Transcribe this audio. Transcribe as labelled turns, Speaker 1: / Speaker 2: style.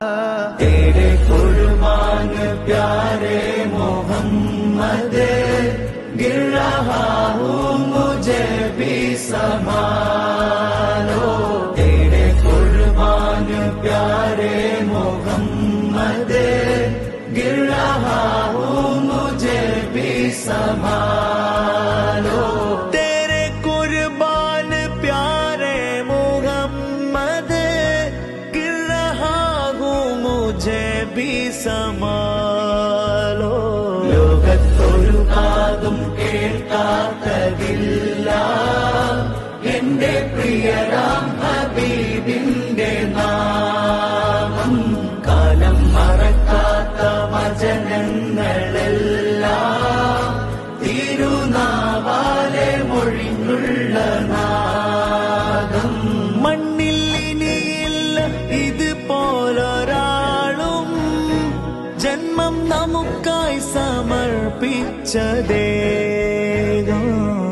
Speaker 1: तेरे कुर्बान प्यारे मोहम्मद, गिर रहा हूँ मुझे भी संभालो। तेरे कुर्बान प्यारे मोहम्मद, गिर रहा हूँ मुझे भी संभालो। तेरे कुर्बान प्यारे मोहम्मद, गिर रहा हूँ मुझे भी संभालो। ലോകത്തൊരു കാതും കേൾക്കാത്തതില്ല എന്റെ പ്രിയരാം ഹബീബിന്റെ നാമം. കാലം മറക്കാത്ത വചനങ്ങളെല്ലാം തിരുനാവാലെ മൊഴിഞ്ഞുള്ള നാദം. മണ്ണിൽ ഇനിയില്ല ഇതുപോലൊരാളും ജന്മം നമുക്കായി സമർപ്പിച്ചതേ.